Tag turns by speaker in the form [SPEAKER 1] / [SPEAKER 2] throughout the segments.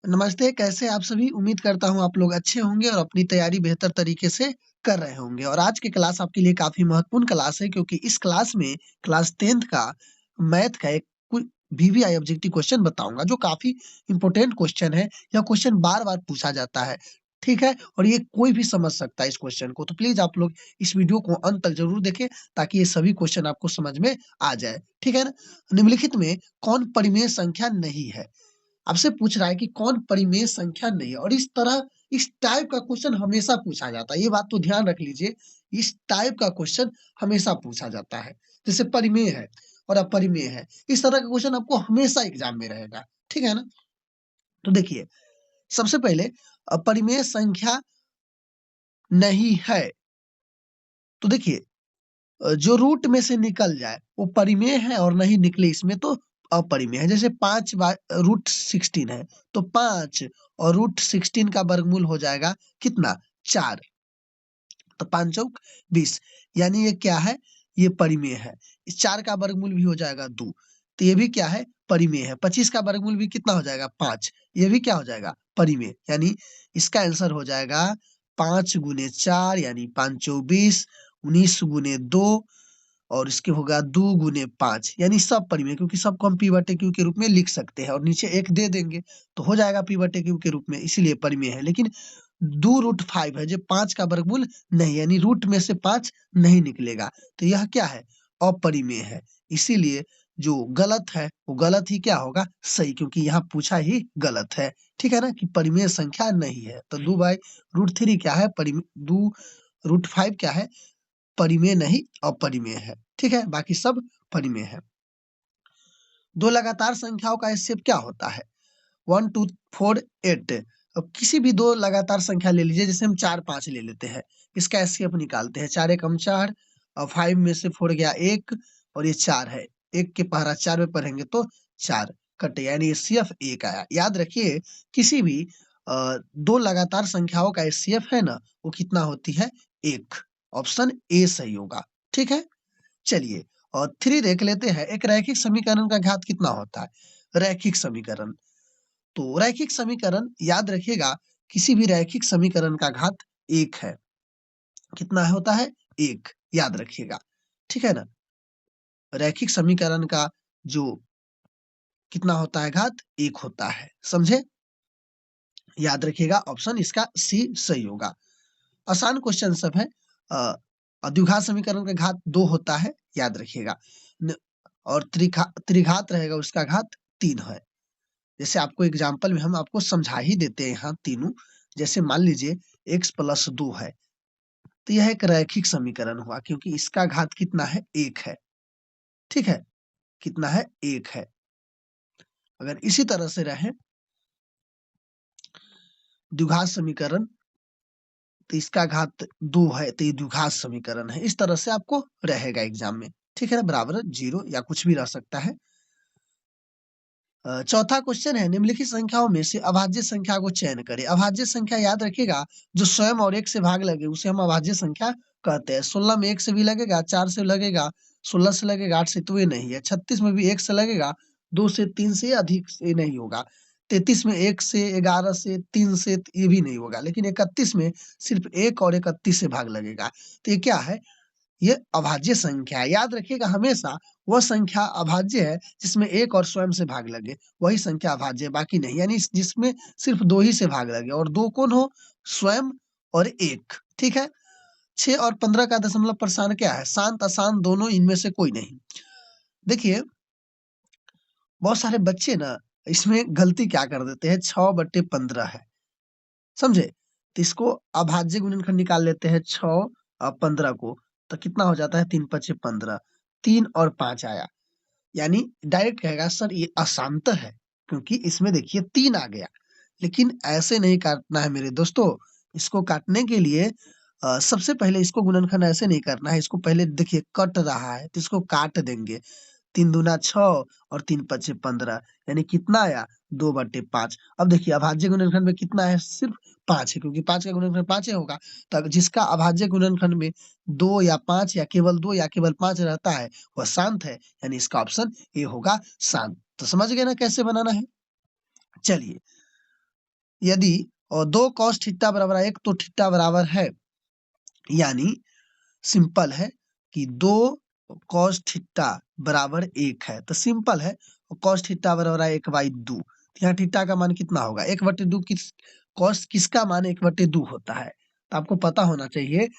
[SPEAKER 1] नमस्ते, कैसे हैं आप सभी? उम्मीद करता हूँ आप लोग अच्छे होंगे और अपनी तैयारी बेहतर तरीके से कर रहे होंगे और आज की क्लास आपके लिए काफ़ी महत्वपूर्ण क्लास है क्योंकि इस क्लास में क्लास 10th का मैथ का एक वीवीआई ऑब्जेक्टिव क्वेश्चन बताऊँगा जो काफ़ी इम्पोर्टेंट क्वेश्चन है। यह क्वेश्चन बार-बार पूछा जाता है, ठीक है? और ये कोई भी समझ सकता है इस क्वेश्चन को, तो प्लीज़ आप लोग इस वीडियो को अंत तक ज़रूर देखें ताकि ये सभी क्वेश्चन आपको समझ में आ जाए, ठीक है ना? निम्नलिखित में कौन परिमेय संख्या नहीं है? आपसे पूछ रहा है कि कौन परिमेय संख्या नहीं है और इस टाइप का क्वेश्चन हमेशा पूछा जाता है। ये बात तो ध्यान रख लीजिए, इस टाइप का क्वेश्चन हमेशा पूछा जाता है। जैसे परिमेय है और अपरिमेय है। इस तरह का क्वेश्चन आपको हमेशा एग्ज़ाम में रहेगा, ठीक है ना? तो देखिए, सबसे पहले अपरिमेय संख्या नहीं है, तो देखिए जो रूट में से निकल जाए वो परिमेय है और नहीं निकले इसमें तो अपरिमेय है। जैसे 5 रूट 16 है, तो 5 और रूट 16 का वर्गमूल हो जाएगा कितना? 4 तो 5 चौक 20 यानी ये क्या है? ये परिमेय है। इस 4 का वर्गमूल भी हो जाएगा 2 तो ये भी क्या है? परिमेय है। 25 का वर्गमूल भी कितना हो जाएगा? 5 ये भी क्या हो जाएगा? परिमेय यानी इसका आंसर हो जाएगा 5 गुने 4 यानी 5 चौक 20 19 गुने 2 और इसके होगा 2 गुने 5 यानी सब परिमेय क्योंकि सबको हम p/q के रूप में लिख सकते हैं और नीचे 1 दे देंगे तो हो जाएगा p/q के रूप में इसीलिए परिमेय है। लेकिन 2√5 है जो 5 का वर्गमूल नहीं यानी रूट में से 5 नहीं निकलेगा तो यह क्या है? अपरिमेय है। इसीलिए जो गलत है वो गलत ही क्या होगा? सही क्योंकि यहाँ पूछा ही गलत है। ठीक है ना? कि परिमेय संख्या नहीं है। तो 2/√3 क्या है? 2√5 क्या है? परिमेय नहीं अपरिमेय है, ठीक है? बाकी सब परिमेय है। 2 लगातार संख्याओं का एचसीएफ क्या होता है? 1, 2, 4, 8 अब किसी भी 2 लगातार संख्या ले लीजिए जैसे हम 4, 5 ले लेते हैं। इसका एचसीएफ निकालते हैं 4 एकम 4 और 5 में से 4 गया 1 और ये 4 है। 1 के पहरा 4 में पढ़ेंगे तो 4 कटे यानी एचसीएफ 1 आया। याद रखिए किसी भी 2 लगातार संख्याओं का एचसीएफ है ना वो कितना होती है? 1 ऑप्शन ए सही होगा, ठीक है? चलिए और 3 देख लेते हैं, एक रैखिक समीकरण का घात कितना होता है? रैखिक समीकरण, तो रैखिक समीकरण याद रखिएगा किसी भी रैखिक समीकरण का घात 1 है। कितना होता है? 1 याद रखिएगा, ठीक है ना? रैखिक समीकरण का जो कितना होता है घात? 1 होता है, समझे? याद रखिएगा ऑप्शन इसका सी सही होगा। आसान क्वेश्चन सब है। द्विघात समीकरण का घात 2 होता है, याद रखिएगा। न और त्रिघात रहेगा उसका घात 3 है। जैसे आपको एग्ज़ाम्पल में हम आपको समझा ही देते हैं यहाँ तीनों। जैसे मान लीजिए x + 2 है, तो यह एक रैखिक समीकरण हुआ क्योंकि इसका घात कितना है? 1 है, ठीक है? कितना है? 1 है। अगर इसी तरह से रहे द्विघात समीकरण तो इसका घात 2 है, तो ये द्विघात समीकरण है। इस तरह से आपको रहेगा एग्ज़ाम में, ठीक है ना? बराबर 0 या कुछ भी रह सकता है। चौथा क्वेश्चन है निम्नलिखित संख्याओं में से अभाज्य संख्या को चयन करें। अभाज्य संख्या याद रखिएगा जो स्वयं और 1 से भाग लगे उसे हम अभाज्य संख्या कहते हैं। 16 में 1 से भी लगेगा, 4 से लगेगा, 16 से लगेगा, 8 से तो ये नहीं है। 36 में भी 1 से लगेगा, 2 से 3 से अधिक से नहीं होगा। 33 में 1 से, 11 से, 3 से ये भी नहीं होगा। लेकिन 31 में सिर्फ 1 और 31 से भाग लगेगा। तो ये क्या है? ये अभाज्य संख्या है। याद रखिएगा हमेशा वह संख्या अभाज्य है जिसमें 1 और स्वयं से भाग लगे, वही संख्या अभाज्य है, बाकी नहीं। यानी जिसमें सिर्फ 2 ही से भाग लगे और 2 कौन हो? स्वयं और 1, ठीक है? 6 और 15 का दशमलव प्रसारण क्या है? शांत, अशांत दोनों इनमें से कोई नहीं। देखिए, बहुत सारे बच्चे ना इसमें गलती क्या कर देते हैं 6/15 है, समझे? तो इसको अभाज्य गुणनखंड निकाल लेते हैं 6 और 15 को, तो कितना हो जाता है 3 पचे 15 3 और 5 आया। यानी डायरेक्ट कहेगा सर ये अशांत है क्योंकि इसमें देखिए 3 आ गया। लेकिन ऐसे नहीं काटना है मेरे दोस्तों। इसको काटने के लिए सबसे पहले इसको गुणनखंड ऐसे नहीं करना है। इसको पहले देखिए कट रहा है तो इसको काट देंगे। 3 दूना 6 और 3 पचे 15 यानी कितना आया 2/5। अब देखिए अभाज्य गुणनखंड में कितना है? सिर्फ 5 है क्योंकि 5 का गुणनखंड 5 ही होगा। तो जिसका अभाज्य गुणनखंड में 2 या 5 या केवल 2 या केवल 5 रहता है वह शांत है यानी इसका ऑप्शन ए होगा शांत। तो समझ गए ना कैसे बनाना है? चलिए यदि 2 cos थीटा बराबर 1 तो थीटा बराबर है, यानी सिंपल है कि 2 cos थीटा बराबर 1 है, तो सिंपल है cos थीटा बराबर है 1/2। यहाँ थीटा का मान कितना होगा, 1/2 cos किसका मान 1/2 होता है, तो आपको पता होना चाहिए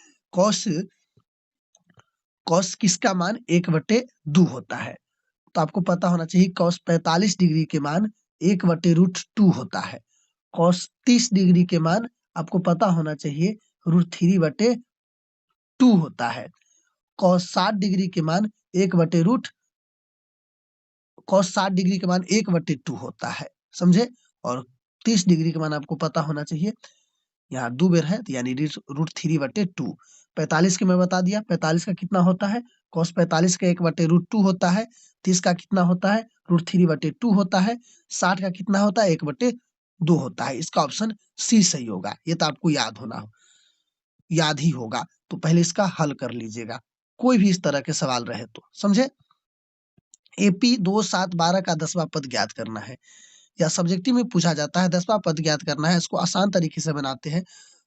[SPEAKER 1] cos किसका मान 1/2 होता है, तो आपको पता होना चाहिए cos 45 डिग्री के मान 1/√2 होता है। cos 30 डिग्री के मान आपको पता होना चाहिए √3/2 होता है। cos 60 डिग्री के मान 1/2 होता है, समझे। और 30 डिग्री का मान आपको पता होना चाहिए, यहाँ 2 बेर है तो यानी √3/2। 45 के मैं बता दिया, 45 का कितना होता है, cos 45 का 1/√2 होता है। 30 का कितना होता है, √3/2 होता है। 60 का कितना होता है, 1/2 होता है। इसका ऑप्शन सी सही होगा। ये तो आपको याद ही होगा, तो पहले इसका हल कर लीजिएगा, कोई भी इस तरह के सवाल रहे तो, समझे। एपी 2, 7, 12 का 10वां पद ज्ञात करना है, या सब्जेक्टिव में पूछा जाता है 10वां पद ज्ञात करना है। इसको आसान तरीके से बनाते हैं।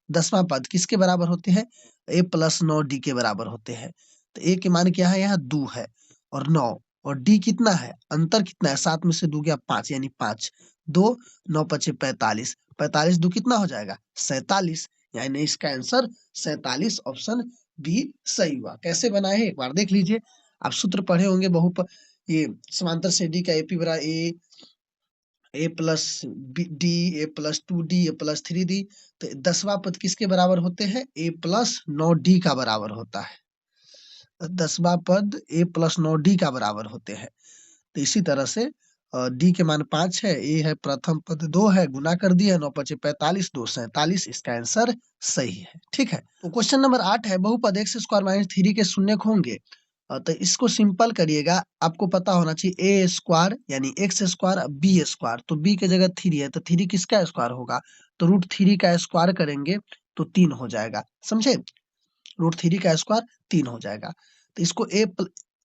[SPEAKER 1] 10वां पद किसके बराबर होते हैं, a + 9d के बराबर होते हैं। तो a के मान क्या है, यहाँ 2 है और 9, और d कितना है, अंतर कितना है, 7 में से 2 गया 5, यानी 5, 2, 9 × 5 = 45, 45 2 कितना हो जाएगा, 47, यानी इसका आंसर 47, ऑप्शन बी सही हुआ। कैसे बनाए एक बार देख लीजिए, आप सूत्र पढ़े होंगे ये समांतर से डी का एपी बराबर a + D, a + 2d, a + 3d। तो 10वां पद किसके बराबर होते हैं, a + 9d का बराबर होता है। 10वां पद a + 9d का बराबर होते हैं। तो इसी तरह से d के मान 5 है, a है प्रथम पद 2 है, गुना कर दिया, 9 × 5 = 45, 2 47, इसका आंसर सही है। ठीक है, तो क्वेश्चन नंबर 8 है, बहुपद x² - 3 के शून्यक होंगे। तो इसको सिंपल करिएगा, आपको पता होना चाहिए a² यानी x², b², तो b की जगह 3 है, तो 3 किसका स्क्वायर होगा, तो √3 का स्क्वायर करेंगे तो 3 हो जाएगा, समझे। √3 का स्क्वायर 3 हो जाएगा। तो इसको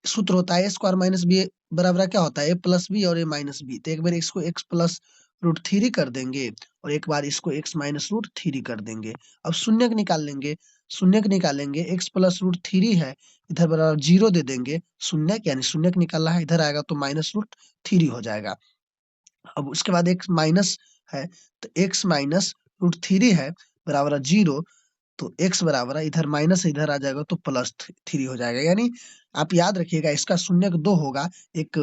[SPEAKER 1] सूत्र होता है a² - b बराबर क्या होता है, a + b और a - b। तो एक बार इसको x + √3 कर देंगे और एक बार इसको x - √3 कर देंगे। अब शून्यक निकाल लेंगे, x + √3 है, इधर बराबर 0 दे देंगे, शून्यक यानी शून्यक निकालना है, इधर आएगा तो -√3 हो जाएगा। अब उसके बाद x माइनस है, तो x - √3 है बराबर 0, तो x बराबर है, इधर माइनस इधर आ जाएगा तो +3 हो जाएगा। यानी आप याद रखिएगा, इसका शून्यक 2 होगा, एक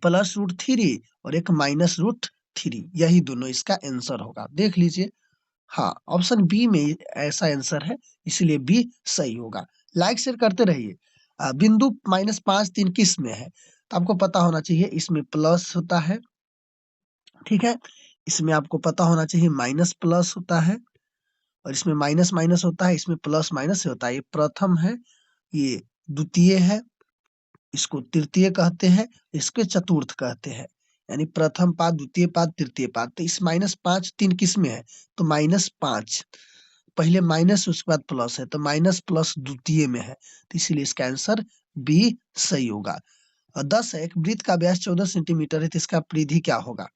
[SPEAKER 1] +√3 और एक -√3, यही दोनों इसका आंसर होगा। देख लीजिए, हाँ, ऑप्शन बी में ऐसा आंसर है, इसलिए बी सही होगा। लाइक शेयर करते रहिए। बिंदु -5, 3 किस में है, तो आपको पता होना चाहिए, इसमें प्लस होता है, ठीक है। इसमें आपको पता होना चाहिए माइनस प्लस होता है, और इसमें माइनस माइनस होता है, इसमें प्लस माइनस होता है। ये प्रथम है, ये द्वितीय है, इसको तृतीय कहते हैं, इसके चतुर्थ कहते हैं। यानी प्रथम पाद, द्वितीय पाद, तृतीय पाद। तो इस -5 3 किस में है, तो -5, पहले माइनस उसके बाद प्लस है, तो माइनस प्लस द्वितीय में है, तो इसीलिए इसका आंसर बी सही होगा। 10 है, एक वृत्त का व्यास 14 सेंटीमीटर है, तो इसका परिधि क्या होगा।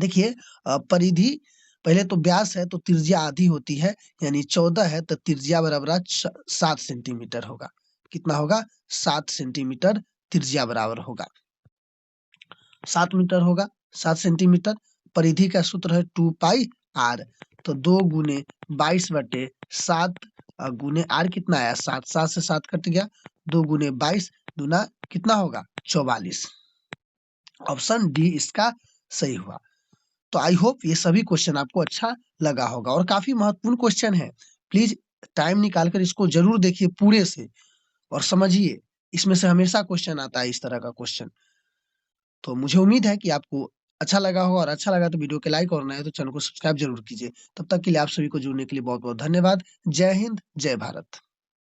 [SPEAKER 1] देखिए, परिधि पहले तो व्यास है तो त्रिज्या आधी होती है, यानी 14 है तो त्रिज्या बराबर 7 सेंटीमीटर होगा। कितना होगा, 7 सेंटीमीटर त्रिज्या बराबर होगा, 7 मीटर होगा, 7 सेंटीमीटर। परिधि का सूत्र है 2πr, तो 2 × 22/7 गुने r कितना आया, 7, 7 से 7 कट गया, 2 × 22 दूना कितना होगा, 44। ऑप्शन डी इसका सही हुआ। तो आई होप ये सभी क्वेश्चन आपको अच्छा लगा होगा, और काफी महत्वपूर्ण क्वेश्चन है। प्लीज टाइम निकालकर इसको जरूर देखिए पूरे से और समझिए, इसमें से हमेशा क्वेश्चन आता है इस तरह का क्वेश्चन। तो मुझे उम्मीद है कि आपको अच्छा लगा होगा, और अच्छा लगा तो वीडियो के लाइक और नए तो चैनल को सब्सक्राइब जरूर कीजिए। तब तक के लिए आप सभी को जुड़ने के लिए बहुत बहुत धन्यवाद। जय हिंद, जय भारत।